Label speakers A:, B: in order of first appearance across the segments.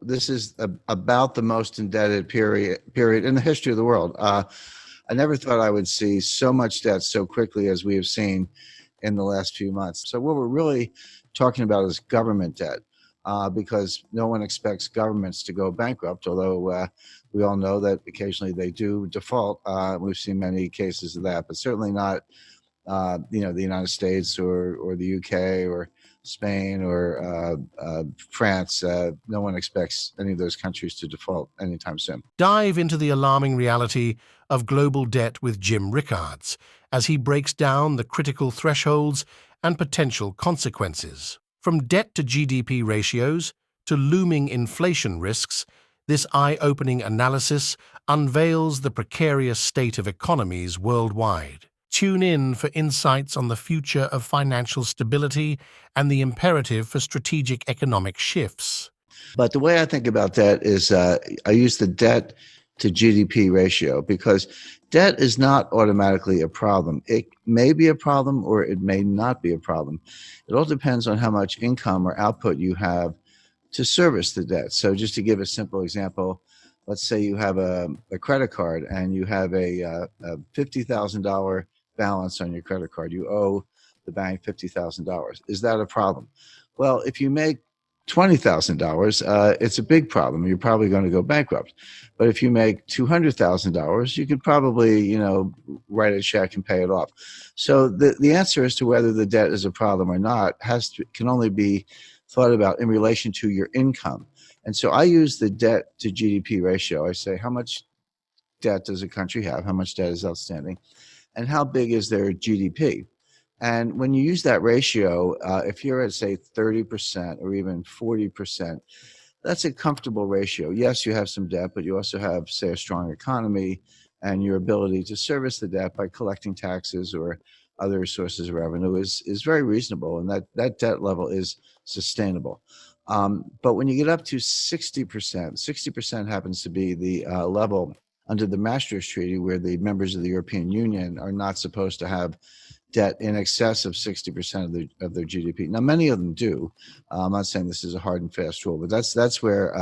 A: this is about the most indebted period in the history of the world. I never thought I would see so much debt so quickly as we have seen in the last few months. So what we're really talking about is government debt, because no one expects governments to go bankrupt, although we all know that occasionally they do default. We've seen many cases of that, but certainly not the United States or the UK or Spain or France. No one expects any of those countries to default anytime soon.
B: Dive into the alarming reality of global debt with Jim Rickards as he breaks down the critical thresholds and potential consequences. From debt to GDP ratios to looming inflation risks, this eye-opening analysis unveils the precarious state of economies worldwide. Tune in for insights on the future of financial stability and the imperative for strategic economic shifts.
A: But the way I think about debt is I use the debt to GDP ratio, because debt is not automatically a problem. It may be a problem or it may not be a problem. It all depends on how much income or output you have to service the debt. So just to give a simple example, let's say you have a credit card and you have a $50,000 balance on your credit card. You owe the bank $50,000. Is that a problem? Well, if you make $20,000, it's a big problem. You're probably going to go bankrupt. But if you make $200,000, you could probably, write a check and pay it off. So the answer as to whether the debt is a problem or not can only be thought about in relation to your income. And so I use the debt to GDP ratio. I say, how much debt does a country have? How much debt is outstanding? And how big is their GDP? And when you use that ratio, if you're at, say, 30% or even 40%, that's a comfortable ratio. Yes, you have some debt, but you also have, say, a strong economy and your ability to service the debt by collecting taxes or other sources of revenue is very reasonable, and that debt level is sustainable. But when you get up to 60%, 60% happens to be the level under the Maastricht Treaty where the members of the European Union are not supposed to have debt in excess of 60% of their GDP. Now, many of them do. I'm not saying this is a hard and fast rule, but that's where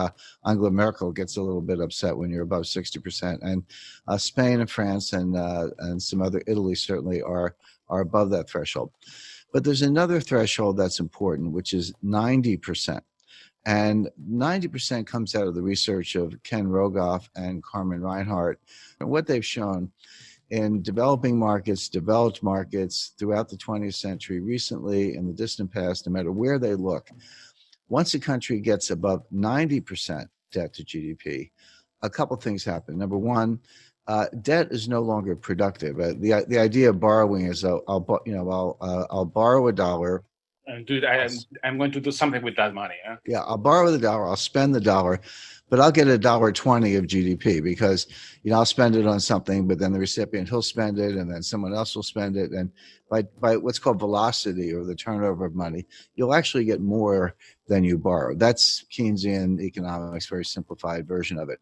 A: Angela Merkel gets a little bit upset when you're above 60%. And Spain and France and some other, Italy certainly are above that threshold. But there's another threshold that's important, which is 90%. And 90% comes out of the research of Ken Rogoff and Carmen Reinhart. And what they've shown in developing markets, developed markets throughout the 20th century, recently in the distant past, no matter where they look, once a country gets above 90% debt to GDP, a couple things happen. Number one, debt is no longer productive. The idea of borrowing is I'll borrow $1.
C: And dude, I'm going to do something with that money. Huh?
A: Yeah, I'll borrow the $1, I'll spend the $1, but I'll get $1.20 of GDP because, I'll spend it on something, but then the recipient, he'll spend it, and then someone else will spend it. And by what's called velocity, or the turnover of money, you'll actually get more than you borrow. That's Keynesian economics, very simplified version of it.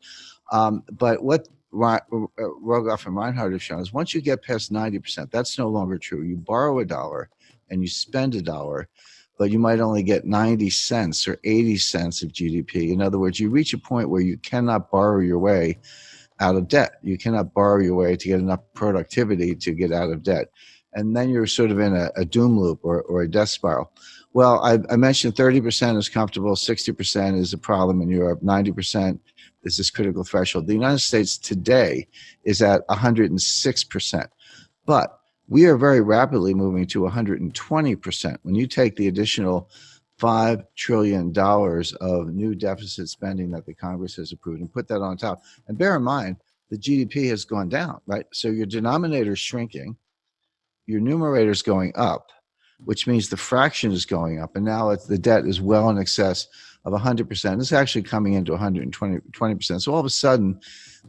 A: But what Rogoff and Reinhart have shown is once you get past 90%, that's no longer true. You borrow $1 and you spend $1, but you might only get 90 cents or 80 cents of GDP. In other words, you reach a point where you cannot borrow your way out of debt. You cannot borrow your way to get enough productivity to get out of debt. And then you're sort of in a doom loop or a death spiral. Well, I mentioned 30% is comfortable, 60% is a problem in Europe, 90% is this critical threshold. The United States today is at 106%. But we are very rapidly moving to 120%. When you take the additional $5 trillion of new deficit spending that the Congress has approved and put that on top, and bear in mind, the GDP has gone down, right? So your denominator is shrinking, your numerator is going up, which means the fraction is going up, and now the debt is well in excess of 100%. It's actually coming into 120%. So all of a sudden,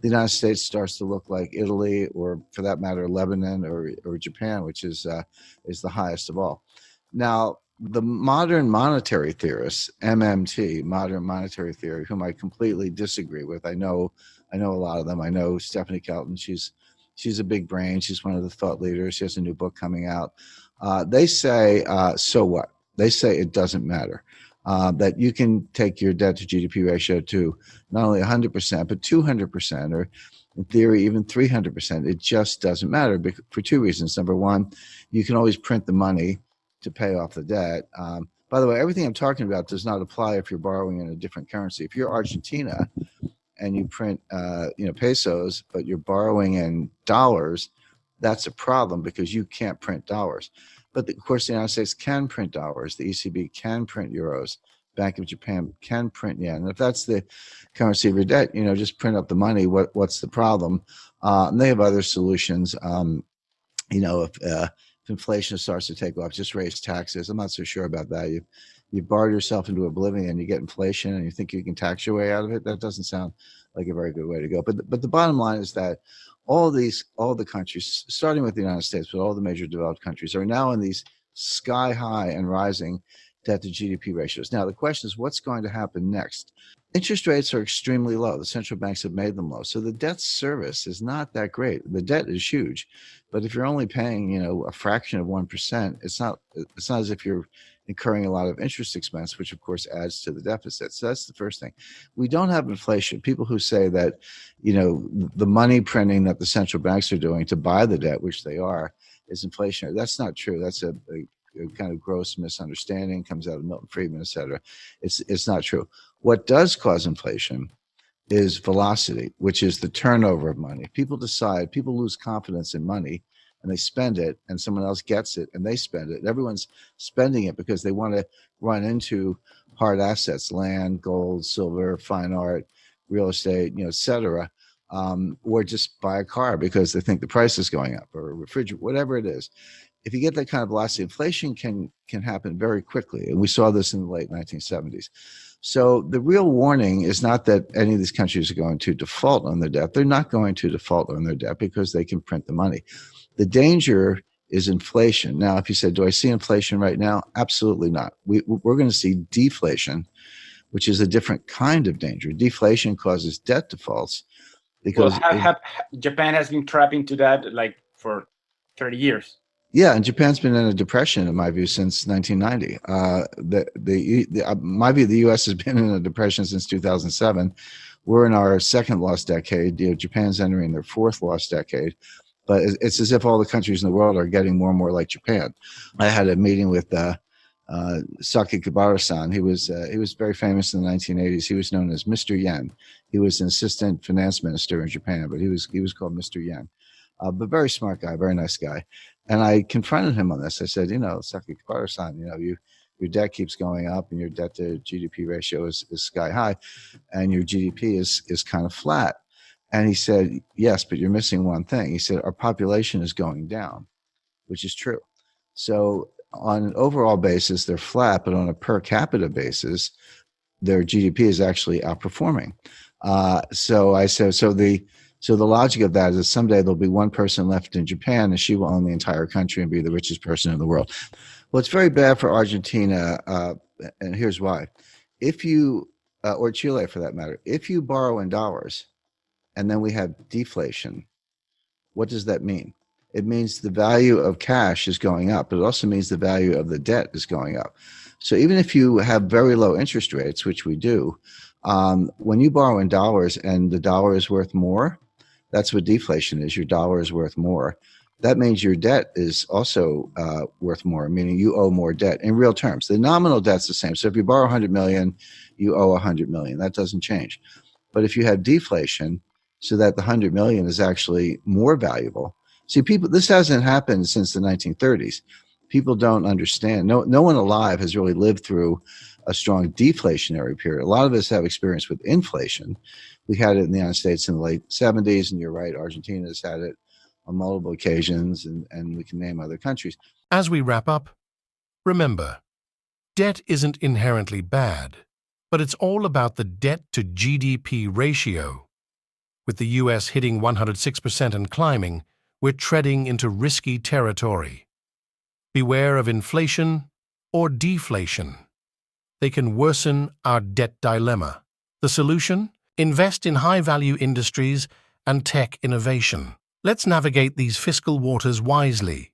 A: the United States starts to look like Italy, or for that matter, Lebanon or Japan, which is the highest of all. Now, the modern monetary theorists, MMT, modern monetary theory, whom I completely disagree with. I know a lot of them. I know Stephanie Kelton. She's a big brain. She's one of the thought leaders. She has a new book coming out. They say, so what? They say it doesn't matter. that you can take your debt to GDP ratio to not only 100%, but 200%, or in theory, even 300%. It just doesn't matter for two reasons. Number one, you can always print the money to pay off the debt. By the way, everything I'm talking about does not apply if you're borrowing in a different currency. If you're Argentina and you print, pesos, but you're borrowing in dollars, that's a problem because you can't print dollars. But of course, the United States can print dollars. The ECB can print euros. Bank of Japan can print yen. And if that's the currency of your debt, just print up the money. What's the problem? And they have other solutions. If inflation starts to take off, just raise taxes. I'm not so sure about that. You borrow yourself into oblivion, you get inflation, and you think you can tax your way out of it. That doesn't sound like a very good way to go. But the bottom line is that all the countries, starting with the United States, but all the major developed countries, are now in these sky high and rising debt to GDP ratios. Now the question is, what's going to happen next? Interest rates are extremely low. The central banks have made them low. So the debt service is not that great. The debt is huge, but if you're only paying, a fraction of 1%, it's not as if you're incurring a lot of interest expense, which of course adds to the deficit. So that's the first thing. We don't have inflation. People who say that, the money printing that the central banks are doing to buy the debt, which they are, is inflationary. That's not true. That's a kind of gross misunderstanding, comes out of Milton Friedman, et cetera. It's not true. What does cause inflation is velocity, which is the turnover of money. People lose confidence in money and they spend it, and someone else gets it and they spend it. Everyone's spending it because they want to run into hard assets, land, gold, silver, fine art, real estate, et cetera, or just buy a car because they think the price is going up, or a refrigerator, whatever it is. If you get that kind of velocity, inflation can happen very quickly. And we saw this in the late 1970s. So the real warning is not that any of these countries are going to default on their debt. They're not going to default on their debt because they can print the money. The danger is inflation. Now, if you said, do I see inflation right now? Absolutely not. We're going to see deflation, which is a different kind of danger. Deflation causes debt defaults because
C: Japan has been trapped into that like for 30 years.
A: Yeah, and Japan's been in a depression, in my view, since 1990. My view, the U.S. has been in a depression since 2007. We're in our second lost decade. Japan's entering their fourth lost decade. But it's as if all the countries in the world are getting more and more like Japan. I had a meeting with Sakakibara-san. He was very famous in the 1980s. He was known as Mr. Yen. He was an assistant finance minister in Japan, but he was called Mr. Yen. But very smart guy, very nice guy. And I confronted him on this. I said, Sakakibara-san, your debt keeps going up and your debt to GDP ratio is sky high and your GDP is kind of flat. And he said, yes, but you're missing one thing. He said, our population is going down, which is true. So on an overall basis, they're flat, but on a per capita basis, their GDP is actually outperforming. So I said, so the logic of that is someday there'll be one person left in Japan and she will own the entire country and be the richest person in the world. Well, it's very bad for Argentina, and here's why. If you, or Chile for that matter, if you borrow in dollars and then we have deflation, what does that mean? It means the value of cash is going up, but it also means the value of the debt is going up. So even if you have very low interest rates, which we do, when you borrow in dollars and the dollar is worth more, that's what deflation is. Your dollar is worth more. That means your debt is also worth more, meaning you owe more debt in real terms. The nominal debt's the same. So if you borrow 100 million, you owe 100 million. That doesn't change. But if you have deflation, so that the 100 million is actually more valuable. See, this hasn't happened since the 1930s. People don't understand. No one alive has really lived through a strong deflationary period. A lot of us have experience with inflation. We had it in the United States in the late 70s, and you're right, Argentina's had it on multiple occasions, and we can name other countries.
B: As we wrap up, remember, debt isn't inherently bad, but it's all about the debt to GDP ratio. With the US hitting 106% and climbing, we're treading into risky territory. Beware of inflation or deflation. They can worsen our debt dilemma. The solution? Invest in high-value industries and tech innovation. Let's navigate these fiscal waters wisely.